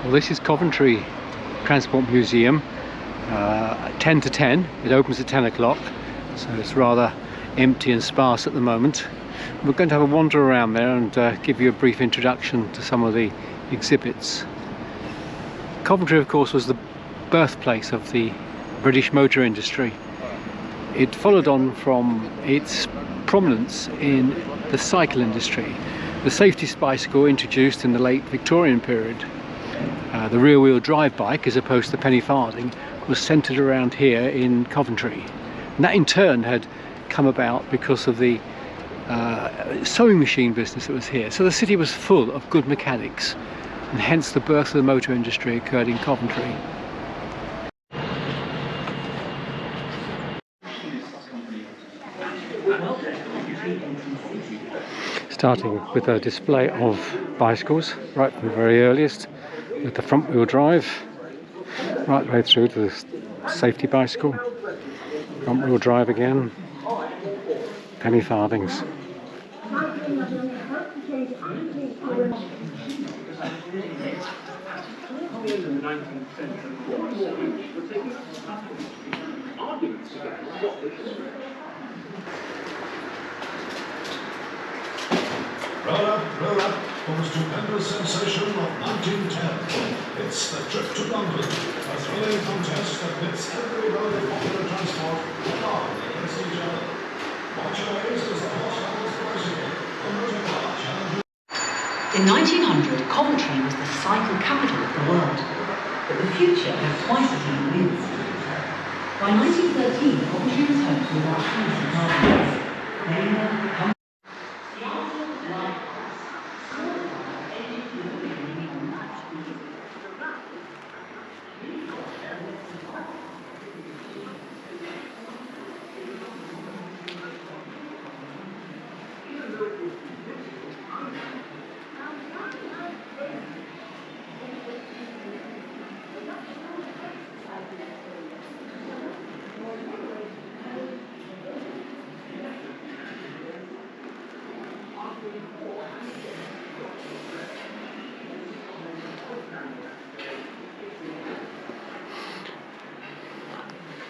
Well, this is Coventry Transport Museum, 10 to 10. It opens at 10 o'clock, so it's rather empty and sparse at the moment. We're going to have a wander around there and give you a brief introduction to some of the exhibits. Coventry, of course, was the birthplace of the British motor industry. It followed on from its prominence in the cycle industry. The safety bicycle, introduced in the late Victorian period, the rear-wheel drive bike as opposed to the penny farthing, was centred around here in Coventry. And that in turn had come about because of the sewing machine business that was here. So the city was full of good mechanics, and hence the birth of the motor industry occurred in Coventry. Starting with a display of bicycles, right from the very earliest, with the front wheel drive, right the way through to the safety bicycle, front wheel drive again, penny farthings. Roll up for the stupendous sensation of 1910. It's the trip to London, a thrilling contest that pits every road of popular transport hard against each other. Watch your eyes as the horse battles the bicycle, the motor car challenge. In 1900, Coventry was the cycle capital of the world, but the future had twice as many wheels. By 1913, Coventry was home to about 20 cars.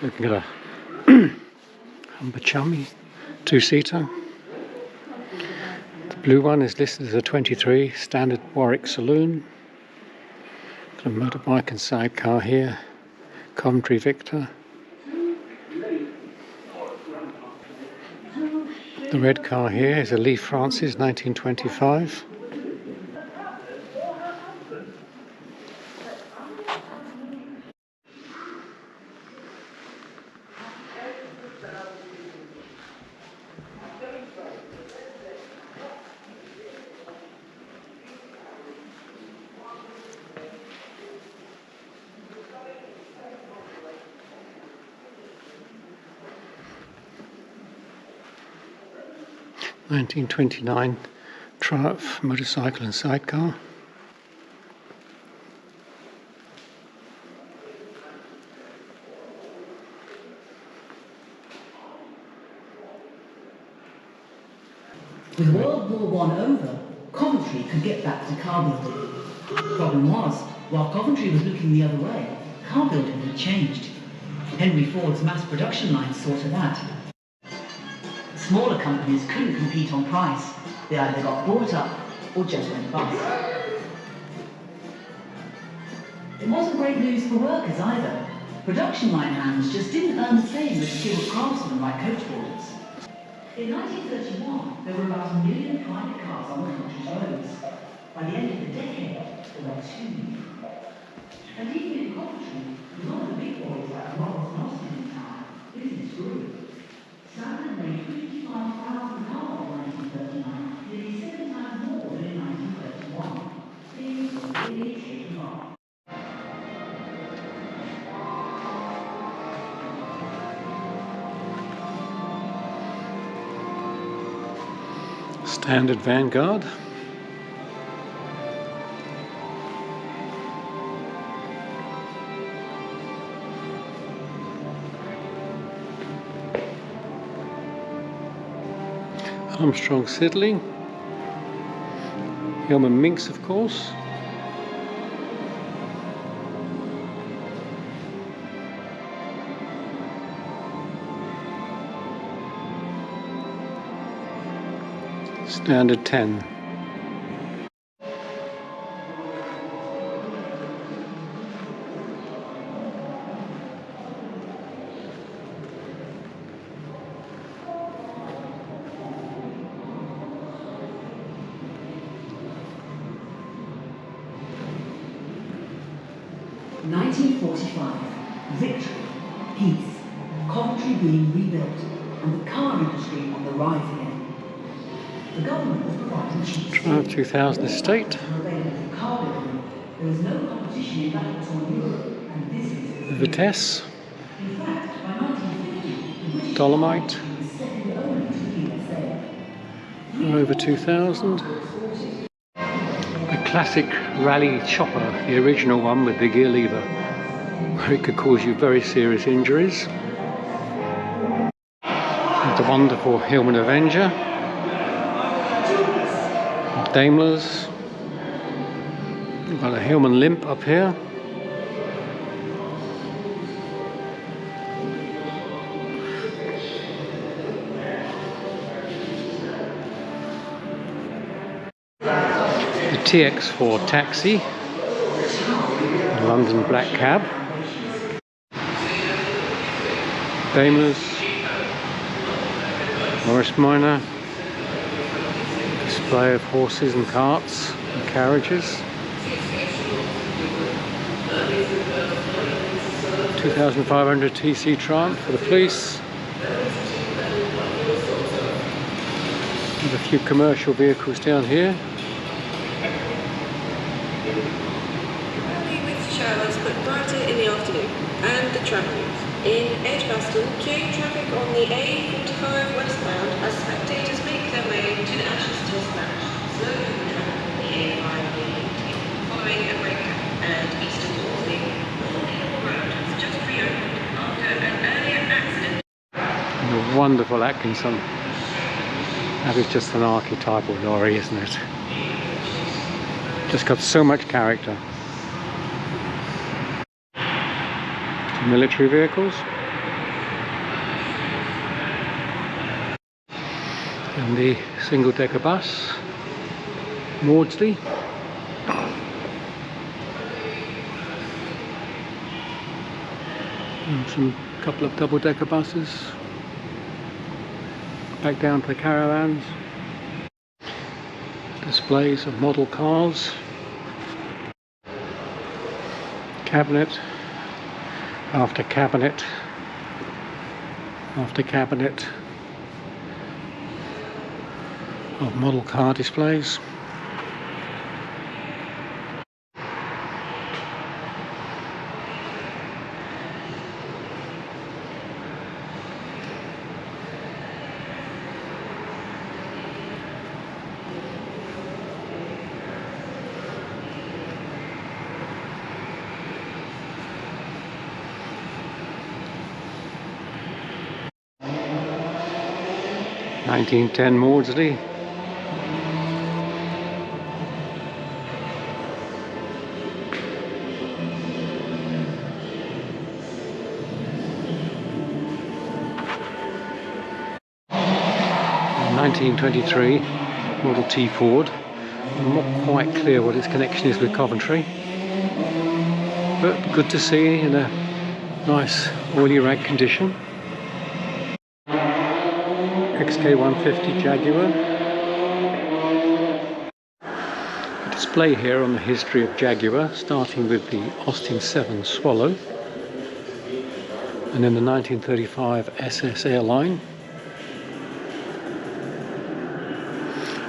Looking at a Humber Chummy two-seater. The blue one is listed as a 23 standard Warwick saloon. Got a motorbike and sidecar here. Coventry Victor. The red car here is a Lee Francis 1925. (1929) Triumph motorcycle and sidecar. With World War I over, Coventry could get back to car building. Problem was, while Coventry was looking the other way, car building had changed. Henry Ford's mass production line saw to that. Smaller companies couldn't compete on price. They either got bought up or just went bust. It wasn't great news for workers either. Production line hands just didn't earn the same as skilled craftsmen like coach builders. In 1931, there were about 1 million private cars on the country's roads. By the end of the decade, there were 2 million. And even in Coventry, with all the big boys like Maudslay in town, business grew. Standard made 55,000 cars in 1939, nearly 7 times more than in 1931. Things were really taking off. Standard Vanguard. Armstrong Siddeley, Hillman Minx, of course. Standard 10. Victory, peace, Coventry being rebuilt, and the car industry on the rise again. The government was providing cheap Triumph 2000 estate. There was no competition in battles on Europe, and this is Vitesse. in fact, by 1950, the British Dolomite. was second only to the USA. Over 2000. A classic rally chopper, the original one with the gear lever, where it could cause you very serious injuries. And the wonderful Hillman Avenger. Daimlers. We've got a Hillman Limp up here. The TX4 Taxi. The London Black Cab. Daimlers. Morris Minor. Display of horses and carts and carriages. 2500 TC Triumph for the police. With a few commercial vehicles down here. Early with showers but brighter in the afternoon. And the travel news. In Edgbaston, queuing traffic on the A45 westbound as spectators make their way to the Ashes Test match. Slow moving traffic on the A5 following a breakdown, and east of Maudslay, Hill Road has just reopened after an earlier accident. And a wonderful Atkinson. That is just an archetypal lorry, isn't it? Just got so much character. Military vehicles. And the single-decker bus. Maudslay. And some couple of double-decker buses. Back down to the caravans. Displays of model cars. Cabinet. After cabinet. After cabinet. Of model car displays. (1910) Maudslay. (1923) Model T Ford. I'm not quite clear what its connection is with Coventry, but good to see in a nice oily rag condition. XK150 Jaguar. A display here on the history of Jaguar, starting with the Austin 7 Swallow, and then the 1935 SS Airline.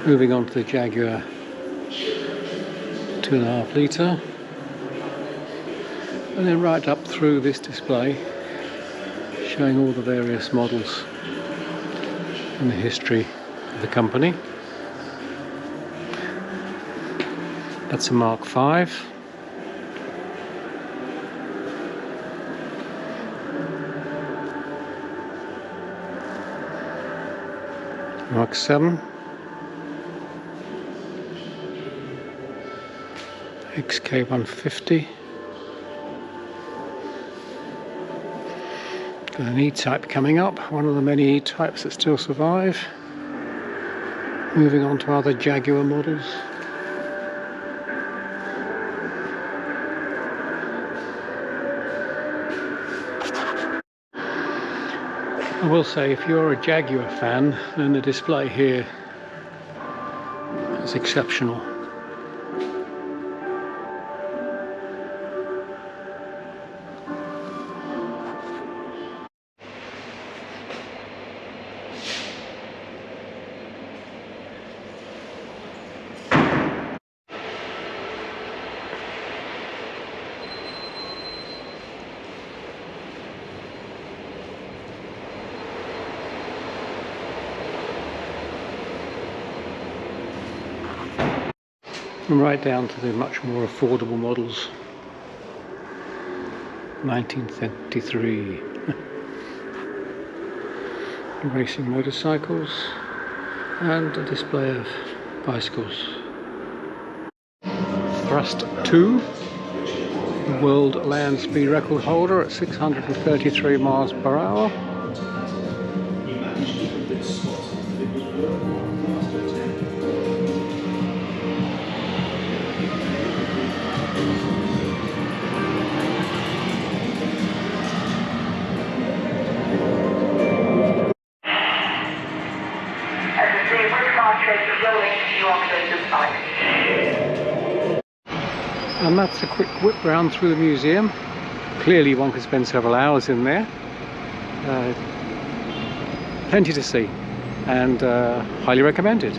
Moving on to the Jaguar 2.5 litre, and then right up through this display, showing all the various models in the history of the company. That's a Mark V. Mark 7. XK150. Got an E-Type coming up, one of the many E-Types that still survive. Moving on to other Jaguar models. I will say, if you're a Jaguar fan, then the display here is exceptional. And right down to the much more affordable models. 1933. Racing motorcycles and a display of bicycles. Thrust 2, world land speed record holder at 633 miles per hour. And that's a quick whip round through the museum. Clearly one could spend several hours in there. Plenty to see, and highly recommended.